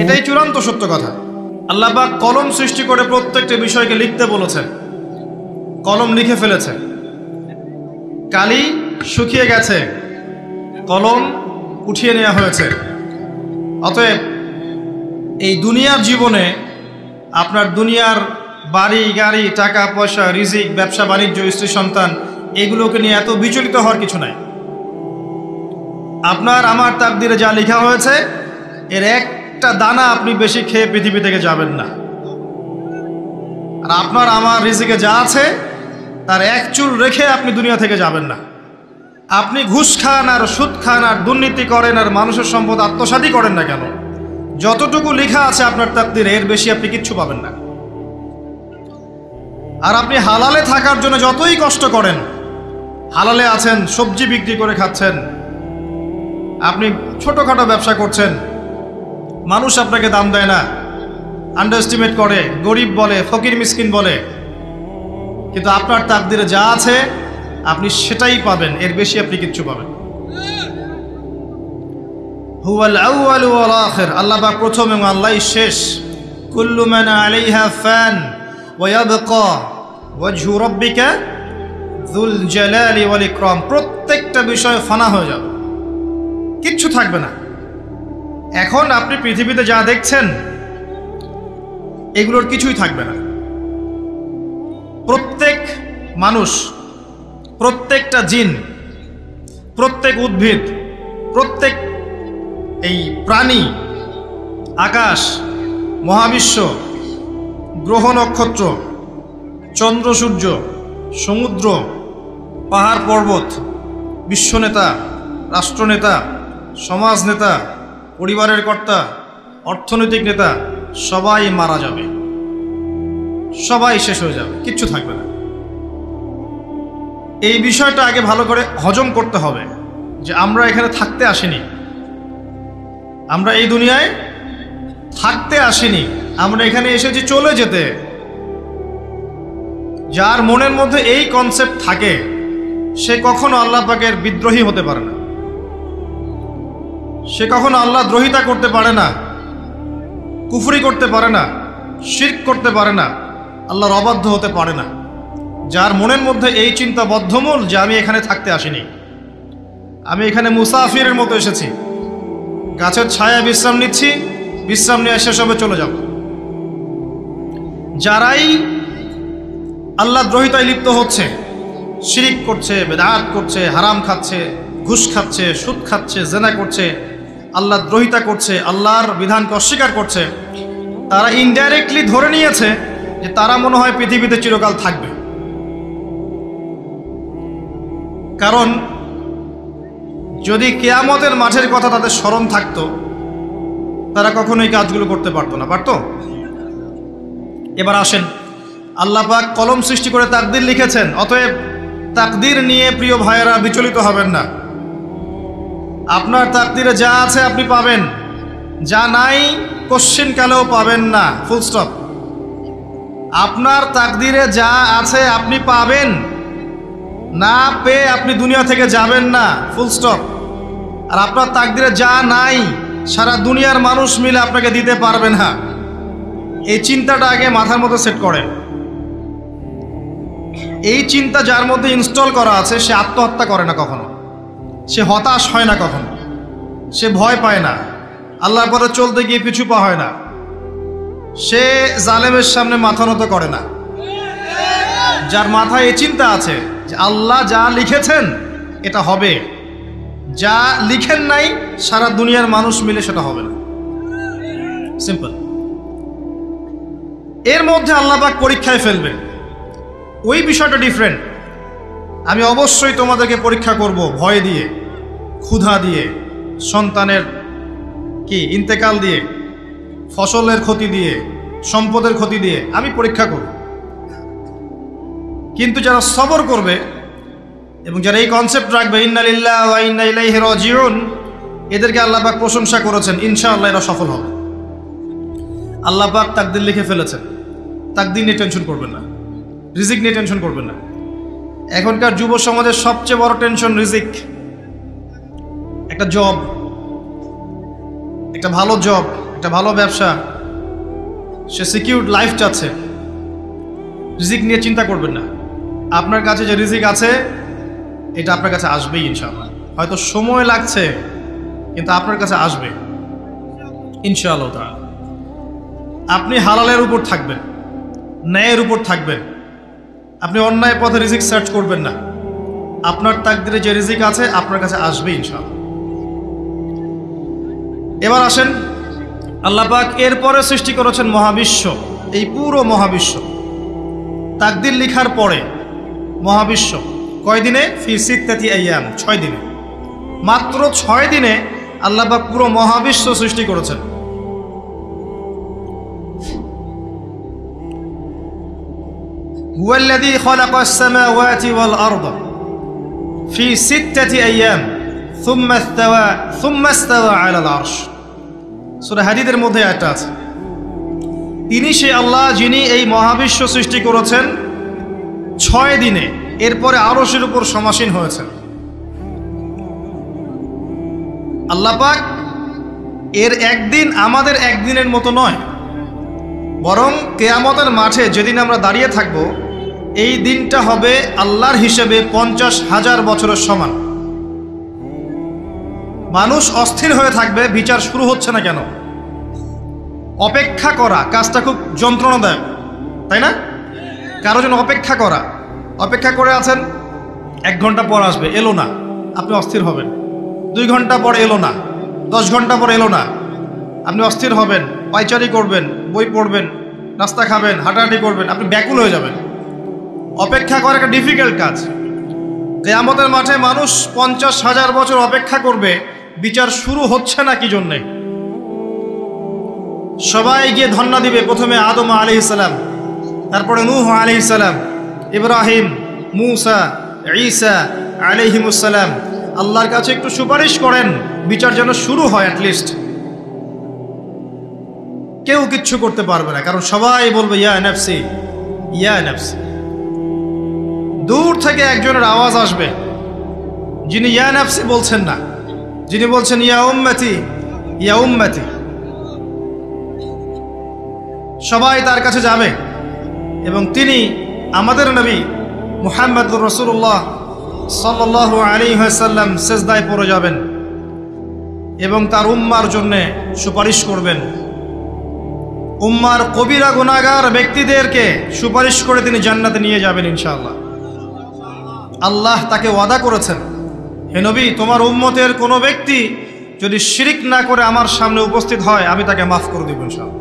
এটাই চূড়ান্ত সত্য কথা। আল্লাহ পাক কলম সৃষ্টি করে প্রত্যেকটা বিষয়কে লিখতে বলেছেন, কলম লিখে ফেলেছে। কালি শুকিয়ে গেছে, কলম উঠিয়ে নেওয়া হয়েছে। অতএব এই দুনিয়ার জীবনে আপনার দুনিয়ার বাড়ি গাড়ি, টাকা পয়সা, রিজিক, ব্যবসা বাণিজ্য, স্ত্রী সন্তান, এগুলোকে নিয়ে এত বিচলিত হওয়ার কিছু নাই। আপনার আমার তাকদিরে যা লেখা হয়েছে এর একটা দানা আপনি বেশি খেয়ে পৃথিবী থেকে যাবেন না। আর আপনার আমার রিজিকে যা আছে তার এক চুল রেখে আপনি দুনিয়া থেকে যাবেন না। আপনি ঘুষ খান আর সুদ খান আর দুর্নীতি করেন আর মানুষের সম্পদ আত্মসাৎই করেন না কেন, যতটুকু লেখা আছে আপনার তাকদিরে এর বেশি আপনি কিচ্ছু পাবেন না। আর আপনি হালালে থাকার জন্য যতই কষ্ট করেন, হালালে আছেন, সবজি বিক্রি করে খাচ্ছেন, আপনি ছোটখাটো ব্যবসা করছেন, মানুষ আপনাকে দাম দেয় না, আন্ডারএস্টিমেট করে, গরিব বলে, ফকির মিসকিন বলে, কিন্তু আপনার তাকদিরে যা আছে আপনি সেটাই পাবেন, এর বেশি আপনি কিচ্ছু পাবেন। হুয়াল আউয়ালু ওয়াল আখির, আল্লাহ পাক প্রথম এবং আল্লাহই শেষ। কুল্লু মান আলাইহা ফান ওয়া ইয়াবকা ওয়াজহু রাব্বিকা যুল জালালি ওয়াল ইকরাম। প্রত্যেকটা বিষয় ফানা হয়ে যাবে, কিচ্ছু থাকবে না। এখন আপনি পৃথিবীতে যা দেখছেন এগুলোর কিছুই থাকবে না। প্রত্যেক মানুষ, প্রত্যেকটা জিন, প্রত্যেক উদ্ভিদ, প্রত্যেক এই প্রাণী, আকাশ, মহাবিশ্ব, গ্রহ নক্ষত্র, চন্দ্র সূর্য, সমুদ্র, পাহাড় পর্বত, বিশ্বনেতা, রাষ্ট্রনেতা, সমাজ নেতা, পরিবারের কর্তা, অর্থনৈতিক নেতা, সবাই মারা যাবে, সবাই শেষ হয়ে যাবে, কিচ্ছু থাকবে না। এই বিষয়টা আগে ভালো করে হজম করতে হবে যে আমরা এখানে থাকতে আসিনি, আমরা এই দুনিয়ায় থাকতে আসিনি, আমরা এখানে এসেছি চলে যেতে। যার মনের মধ্যে এই কনসেপ্ট থাকে সে কখনো আল্লাহ পাকের বিদ্রোহী হতে পারে না, সে কখনো আল্লাহ দ্রোহিতা করতে পারে না, কুফরি করতে পারে না, শিরক করতে পারে না, আল্লাহর অবাধ্য হতে পারে না। যার মনের মধ্যে এই চিন্তা বদ্ধমূল যে আমি এখানে থাকতে আসিনি, আমি এখানে মুসাফিরের মতো এসেছি, গাছের ছায়ায় বিশ্রাম নিচ্ছি, বিশ্রাম নিয়ে শেষ হবে চলে যাব। যারাই আল্লাহ দ্রোহিতায় লিপ্ত হচ্ছে, শিরিক করছে, বেদাত করছে, হারাম খাচ্ছে, ঘুষ খাচ্ছে, সুদ খাচ্ছে, জেনা করছে, আল্লাহ দ্রোহিতা করছে, আল্লাহর বিধানকে অস্বীকার করছে, তারা ইনডাইরেক্টলি ধরে নিয়েছে যে তারা মনে হয় পৃথিবীতে চিরকাল থাকবে। কারণ যদি কিয়ামতের মাঠের কথা তাদের স্মরণ থাকতো তারা কখনোই কাজগুলো করতে পারতো না, পারতো? এবার আসেন, আল্লাহ পাক কলম সৃষ্টি করে তাকদির লিখেছেন, অতএব তাকদির নিয়ে প্রিয় ভাইয়েরা বিচলিত হবেন না। আপনার তাকদিরে যা আছে আপনি পাবেন, যা নাই কোশ্চিনকালেও পাবেন না, ফুল স্টপ। আপনার তাকদিরে যা আছে আপনি পাবেন, না পেয়ে আপনি দুনিয়া থেকে যাবেন না, ফুল স্টপ। আর আপনার তাকদিরে যা নাই সারা দুনিয়ার মানুষ মিলে আপনাকে দিতে পারবে না, এই চিন্তাটা আগে মাথার মধ্যে সেট করেন। এই চিন্তা যার মধ্যে ইনস্টল করা আছে সে আত্মহত্যা করে না কখনো, সে হতাশ হয় না কখনো, সে ভয় পায় না, আল্লাহর পরে চলতে গিয়ে পিছু পা হয় না, সে জালেমের সামনে মাথা নত করে না। যার মাথায় এই চিন্তা আছে যে আল্লাহ যা লিখেছেন এটা হবে, যা লিখেন নাই সারা দুনিয়ার মানুষ মিলে সেটা হবে না, সিম্পল। এর মধ্যে আল্লাহ পাক পরীক্ষায় ফেলবেন, ওই বিষয়টা ডিফারেন্ট। আমি অবশ্যই তোমাদেরকে পরীক্ষা করব ভয় দিয়ে, ক্ষুধা দিয়ে, সন্তানের ইন্তেকাল দিয়ে, ফসলের ক্ষতি দিয়ে, সম্পদের ক্ষতি দিয়ে আমি পরীক্ষা করব। কিন্তু যারা সবর করবে এবং যারা এই কনসেপ্ট রাখবে ইন্না লিল্লাহি ওয়া ইন্না ইলাইহি রাজিউন, এদেরকে আল্লাহ পাক প্রশংসা করেছেন, ইনশাআল্লাহ এরা সফল হবে। আল্লাহ পাক তাকদির লিখে ফেলেছেন, তাকদির নিয়ে টেনশন করবেন না, রিজিক নিয়ে টেনশন করবেন না। এখনকার যুব সমাজের সবচেয়ে বড় টেনশন রিজিক, একটা জব, একটা ভালো জব, একটা ভালো ব্যবসা, সে সিকিউরড লাইফ চাচ্ছে, রিজিক নিয়ে চিন্তা করবেন না। আপনার কাছে যে রিজিক আছে এটা আপনার কাছে আসবেই ইনশাআল্লাহ। হয়তো সময় লাগছে কিন্তু আপনার কাছে আসবে ইনশাআল্লাহ তাআলা। আপনি হালালের উপর থাকবেন, ন্যায়ের উপর থাকবেন, আপনি অন্যায় পথে রিজিক সার্চ করবেন না। আপনার তাকদিরে যে রিজিক আছে আপনার কাছে আসবে ইনশাআল্লাহ। এবার আসেন, আল্লাহ পাক এরপরে সৃষ্টি করেছেন মহাবিশ্ব, এই পুরো মহাবিশ্ব। তাকদির লিখার পরে মহাবিশ্ব কয় দিনে? ফি সিত্তাতি আইয়াম, 6 দিনে। মাত্র 6 দিনে আল্লাহ পাক পুরো মহাবিশ্ব সৃষ্টি করেছেন। হুয়াল্লাযী খালাকাস সামাওয়াতি ওয়াল আরদা ফি সিত্তাতি আইয়াম সুম্মা ইসতাওয়া আলাল আরশ। সূরা হাদীদের মধ্যে একটা আছে, তিনি সে আল্লাহ যিনি এই মহাবিশ্ব সৃষ্টি করেছেন 6 দিনে, এরপরে আরশের উপর সমাসীন হয়েছেন। আল্লাহ পাক এর একদিন আমাদের একদিনের মতো নয়, বরং কিয়ামতের মাঠে যেদিন আমরা দাঁড়িয়ে থাকব এই দিনটা হবে আল্লাহর হিসেবে 50,000 বছরের সমান। মানুষ অস্থির হয়ে থাকবে, বিচার শুরু হচ্ছে না কেন। অপেক্ষা করা কাজটা খুব যন্ত্রণাদায়ক, তাই না? কারো জন্য অপেক্ষা করা, অপেক্ষা করে আছেন, 1 ঘন্টা পর আসবে, এলো না, আপনি অস্থির হবেন। 2 ঘন্টা পর এলো না, 10 ঘন্টা পর এলো না, আপনি অস্থির হবেন, পায়চারি করবেন, বই পড়বেন, নাস্তা খাবেন, হাঁটাহাঁটি করবেন, আপনি ব্যাকুল হয়ে যাবেন। অপেক্ষা করা একটা ডিফিকাল্ট কাজ। কিয়ামতের মাঠে মানুষ 50,000 বছর অপেক্ষা করবে, বিচার শুরু হচ্ছে না কি জন্যে। সবাই গিয়ে ধন্না দিবে, প্রথমে আদম আলাইহিস সালাম, তারপরে নূহ আলাইহিস সালাম, ইব্রাহিম, মূসা, ঈসা আলাইহিমুস সালাম। আল্লাহর কাছে একটু সুপারিশ করেন, বিচার যেন শুরু হয় অ্যাটলিস্ট। কেউ কিচ্ছু করতে পারবে না, কারণ সবাই বলবে ইয়া নাফসি ইয়া নাফসি। দূর থেকে একজনের আওয়াজ আসবে, যিনি ইয়া নাফসি বলছেন না, যিনি বলছেন ইয়া উম্মতি ইয়া উম্মতি। সবাই তার কাছে যাবে এবং তিনি আমাদের নবী মুহাম্মদুর রাসূলুল্লাহ সাল্লাল্লাহু আলাইহি ওয়াসাল্লাম সিজদায় পড়ে যাবেন এবং তার উম্মার জন্য সুপারিশ করবেন। উম্মার কবিরা গুনাহগার ব্যক্তিদেরকে সুপারিশ করে তিনি জান্নাতে নিয়ে যাবেন ইনশাআল্লাহ। আল্লাহ তাকে ওয়াদা করেছেন, হে নবী, তোমার উম্মতের কোনো ব্যক্তি যদি শিরিক না করে আমার সামনে উপস্থিত হয় আমি তাকে মাফ করে দেব ইনশাআল্লাহ।